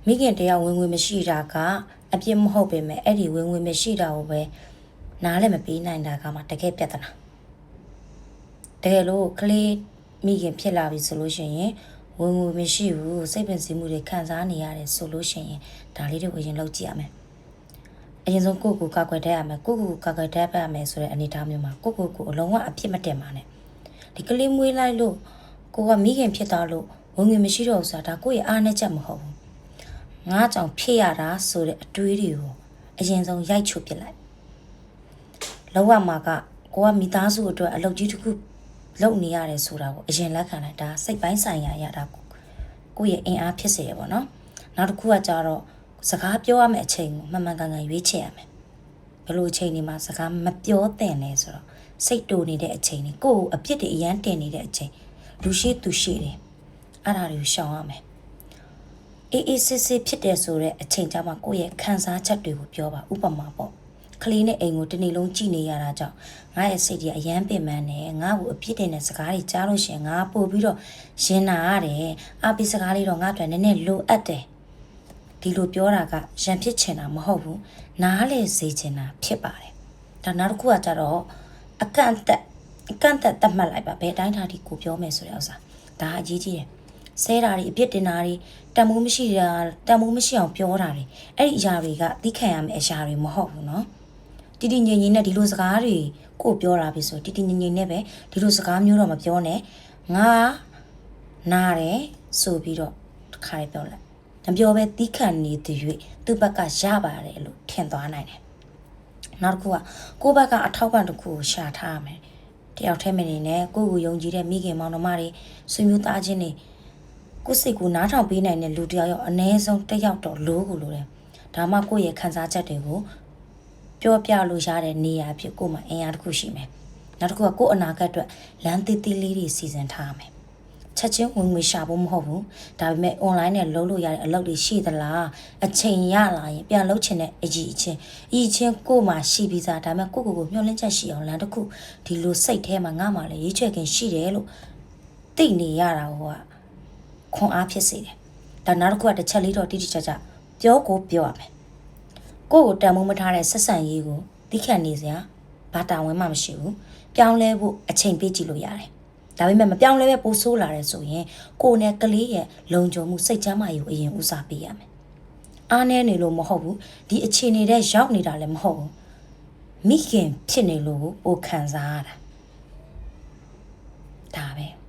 မိခင်တရားဝင်ဝင်မရှိတာကအပြစ်မဟုတ်ပေမဲ့အဲ့ဒီဝင်ဝင်မရှိတာကိုပဲနားလည်းမပေးနိုင်တာကမှတကယ်ပြဿနာတကယ်လို့ကလေးမိခင်ဖြစ်လာပြီဆိုလို့ရှိရင်ဝင်ဝင်မရှိဘူးစိတ်ပင်စည်းမှုတွေခံစားနေရတယ်ဆိုလို့ရှိရင်ဒါလေးတွေကိုရင်လောက်ကြည့်ရမယ်အရင်ဆုံးကိုကာကွယ်တတ်ရမယ်ကိုကာကွယ်တတ်ရမယ်ဆိုတဲ့အနေအထားမျိုးမှာကိုအလုံးဝအဖြစ်မတင်ပါနဲ့ဒီကလေးမွေးလိုက်လို့ကိုကမိခင်ဖြစ်သွားလို့ဝင်ဝင်မရှိတော့ဆိုတာဒါကိုရဲ့အားနဲ့ချက်မဟုတ်ဘူးငါကြောင့်ဖြစ်ရတာဆိုတဲ့အတွေးတွေကိုအရင်ဆုံးရိုက်ချုပ်ပြလိုက်လောကမှာကိုကမိသားစုအတွက်အလုပ်ကြီးတစ်ခုလုပ်နေရတယ်ဆိုတာကိုအရင်လက်ခံလိုက်ဒါစိတ်ပိုင်းဆိုင်ရာရတာကိုရဲ့အင်အားဖြစ်စေရပေါ့နော်နောက်တစ်ခုကကြတော့စကားပြောရမယ့်အချိန်ကိုမှန်မှန်ကန်ကန်ရွေးချယ်ရမယ်ဘယ်လိုအချိန်ဒီမှာစကားမပြောသင့်လဲဆိုတော့စိတ်တူနေတဲ့အချိန်ကိုအပြစ်တွေအရန်တင်နေတဲ့အချိန်လူရှိသူရှိတယ်အဲ့ဒါတွေကိုရှောင်ရမယ်အေးစစ်ဖြစ်တယ်ဆိုတဲ့အချိန်ကြမှာကိုယ့်ရဲ့ခံစားချက်တွေကိုပြောပါဥပမာပေါ့ကလေးနဲ့အိမ်ကိုတနေ့လုံးကြည့်နေရတာကြောင့်ငါရဲ့စိတ်ကြီးအယမ်းပင်ပန်းနေငါ့ကိုအပြစ်တင်တဲ့စကားတွေကြားလို့ရှိရင်ငါပို့ပြီးတော့ရင်နာရတယ်အပိစကားလေးတော့ငါ့အတွက်နည်းနည်းလိုအပ်တယ်ဒီလိုပြောတာကရန်ဖြစ်ချင်တာမဟုတ်ဘူးနားလေစေချင်တာဖြစ်ပါတယ်ဒါနောက်တစ်ခုကကြတော့အကန့်အသတ်သတ်မှတ်လိုက်ပါဘယ်တိုင်းထားဒီကိုပြောမယ်ဆိုတဲ့ဥစ္စာဒါအရေးကြီးတယ်ဆဲတာတွေအပြစ်တင်တာတွေတန်မိုးမရှိအောင်ပြောတာတွေအဲ့ဒီအရာတွေကသိခံရမယ့်အရာတွေမဟုတ်ဘူးเนาะတီတီငိမ့်ငိမ့်နဲ့ဒီလိုစကားတွေကိုပြောတာပြီဆိုတီတီငိမ့်ငိမ့်နဲ့ပဲဒီလိုစကားမျိုးတော့မပြောနဲ့ငါနားတယ်ဆိုပြီးတော့တစ်ခါလေးပြောလိုက်မပြောပဲသိခံနေတဲ့၍သူ့ဘက်ကရပါတယ်လို့ထင်သွားနိုင်တယ်နောက်တစ်ခုကကိုယ့်ဘက်ကအထောက်ပံ့တစ်ခုကိုရှာထားရမယ်တယောက်တည်းမနေနဲ့ကိုယ့်ကိုယုံကြည်တဲ့မိခင်မောင်နှမတွေဆွေမျိုးသားချင်းတွေကိုစိတ်ကိုနားထောင်ပေးနိုင်တဲ့လူတယောက်အနည်းဆုံးတစ်ယောက်တော့လိုတယ်ဒါမှကိုယ့်ရဲ့ခံစားချက်တွေကိုပြောပြလို့ရတဲ့နေရာဖြစ်ကိုမှအင်အားတစ်ခုရှိမယ်နောက်တစ်ခုကကိုယ့်အနာဂတ်အတွက်လမ်းသေးသေးလေးတွေစီစဉ်ထားရမယ်ချက်ချင်းဝင်ငွေရှာဖို့မဟုတ်ဘူးဒါပေမဲ့ online နဲ့လုပ်လို့ရတဲ့အလုပ်တွေရှိသလားအချိန်ရလာရင်ပြန်လုပ်ချင်တဲ့အကြီးချင်းကိုမှရှိပြီးသားဒါပေမဲ့ကိုမျှော်လင့်ချက်ရှိအောင်လမ်းတစ်ခုဒီလိုစိတ်ထဲမှာငါမှလည်းရွေးချယ်ခင်ရှိတယ်လို့သိနေရတာကခွန်အားဖြစ်စေတယ်ဒါနောက်တစ်ခုကတစ်ချက်လေးတော့တိတိကျကျပြောရမယ်ကိုတန်မိုးမထားတဲ့ဆက်ဆံရေးကိုသိခံနေစရာဘာတာဝန်မှမရှိဘူးပြောင်းလဲဖို့အချိန်ပေးကြည့်လို့ရတယ်ဒါပေမဲ့မပြောင်းလဲပဲပိုဆိုးလာတယ်ဆိုရင်ကိုနဲ့ကလေးရဲ့လုံခြုံမှုစိတ်ချမ်းသာရေးကိုအရင်ဦးစားပေးရမယ်အားနည်းနေလို့မဟုတ်ဘူးဒီအခြေအနေတဲ့ရောက်နေတာလည်းမဟုတ်ဘူးမိခင်ဖြစ်နေလို့ပိုခံစားရတာဒါပဲ